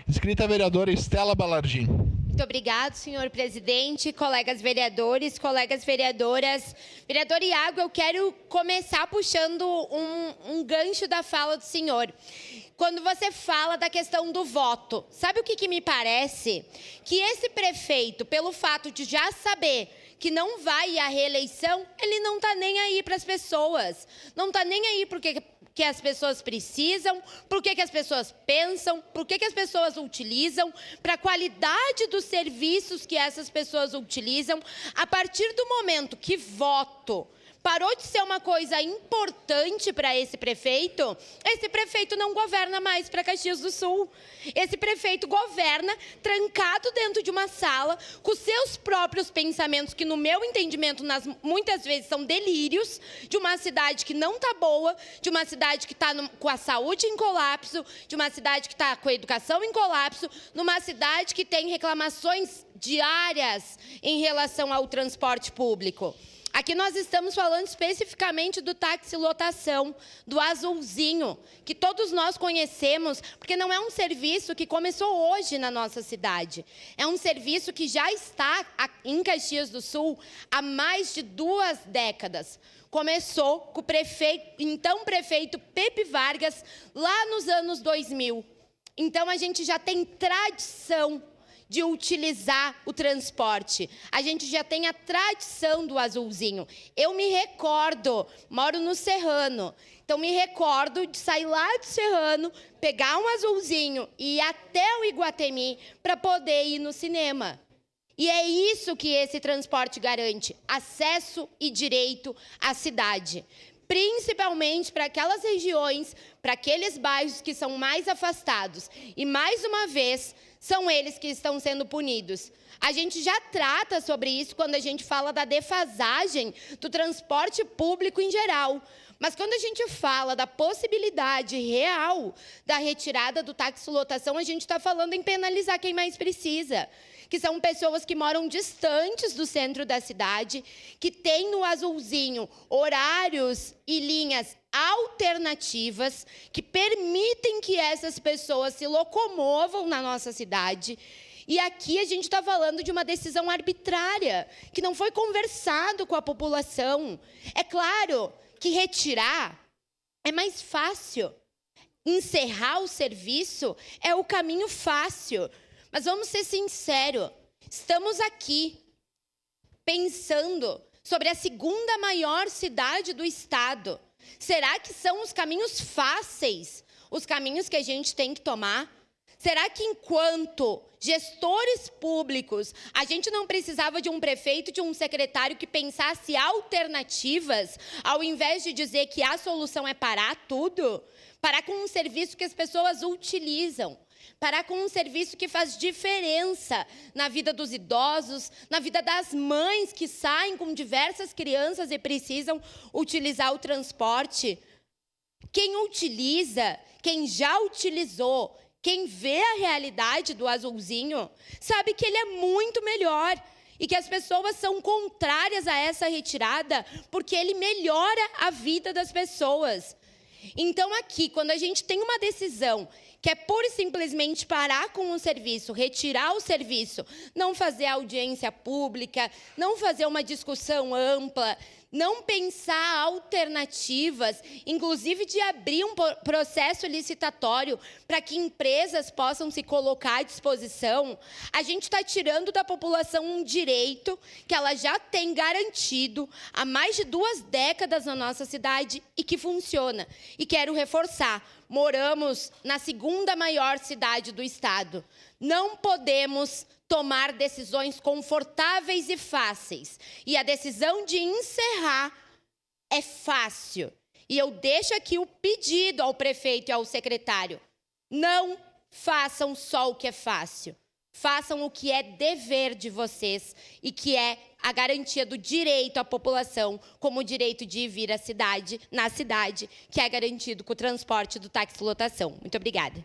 Inscrita a vereadora Estela Balardim. Muito obrigado, senhor presidente, colegas vereadores, colegas vereadoras. Vereador Iago, eu quero começar puxando um gancho da fala do senhor. Quando você fala da questão do voto, sabe o que me parece? Que esse prefeito, pelo fato de já saber que não vai à reeleição, ele não está nem aí para as pessoas. Não está nem aí porque que as pessoas precisam, por que as pessoas pensam, por que as pessoas utilizam, para a qualidade dos serviços que essas pessoas utilizam. A partir do momento que voto parou de ser uma coisa importante para esse prefeito não governa mais para Caxias do Sul. Esse prefeito governa trancado dentro de uma sala, com seus próprios pensamentos, que no meu entendimento, muitas vezes são delírios, de uma cidade que não está boa, de uma cidade que está com a saúde em colapso, de uma cidade que está com a educação em colapso, numa cidade que tem reclamações diárias em relação ao transporte público. Aqui nós estamos falando especificamente do táxi lotação, do azulzinho, que todos nós conhecemos, porque não é um serviço que começou hoje na nossa cidade. É um serviço que já está em Caxias do Sul há mais de 2 décadas. Começou com o então prefeito Pepe Vargas, lá nos anos 2000. Então, a gente já tem tradição de utilizar o transporte. A gente já tem a tradição do azulzinho. Eu me recordo, moro no Serrano, então me recordo de sair lá do Serrano, pegar um azulzinho e ir até o Iguatemi para poder ir no cinema. E é isso que esse transporte garante: acesso e direito à cidade. Principalmente para aquelas regiões, para aqueles bairros que são mais afastados. E, mais uma vez, são eles que estão sendo punidos. A gente já trata sobre isso quando a gente fala da defasagem do transporte público em geral. Mas quando a gente fala da possibilidade real da retirada do táxi lotação, a gente está falando em penalizar quem mais precisa, que são pessoas que moram distantes do centro da cidade, que têm no azulzinho horários e linhas alternativas que permitem que essas pessoas se locomovam na nossa cidade. E aqui a gente está falando de uma decisão arbitrária, que não foi conversado com a população. É claro que retirar é mais fácil. Encerrar o serviço é o caminho fácil. Mas vamos ser sinceros, estamos aqui pensando sobre a 2ª maior cidade do estado. Será que são os caminhos fáceis, os caminhos que a gente tem que tomar? Será que, enquanto gestores públicos, a gente não precisava de um prefeito, de um secretário que pensasse alternativas, ao invés de dizer que a solução é parar tudo? Parar com um serviço que as pessoas utilizam. Parar com um serviço que faz diferença na vida dos idosos, na vida das mães que saem com diversas crianças e precisam utilizar o transporte. Quem utiliza, quem já utilizou, quem vê a realidade do azulzinho, sabe que ele é muito melhor e que as pessoas são contrárias a essa retirada porque ele melhora a vida das pessoas. Então, aqui, quando a gente tem uma decisão que é pura e simplesmente parar com o serviço, retirar o serviço, não fazer audiência pública, não fazer uma discussão ampla, não pensar alternativas, inclusive de abrir um processo licitatório para que empresas possam se colocar à disposição, a gente está tirando da população um direito que ela já tem garantido há mais de 2 décadas na nossa cidade e que funciona. E quero reforçar, moramos na 2ª maior cidade do estado. Não podemos tomar decisões confortáveis e fáceis. E a decisão de encerrar é fácil. E eu deixo aqui o pedido ao prefeito e ao secretário: não façam só o que é fácil. Façam o que é dever de vocês e que é a garantia do direito à população, como o direito de ir e vir à cidade, na cidade, que é garantido com o transporte do táxi lotação. Muito obrigada.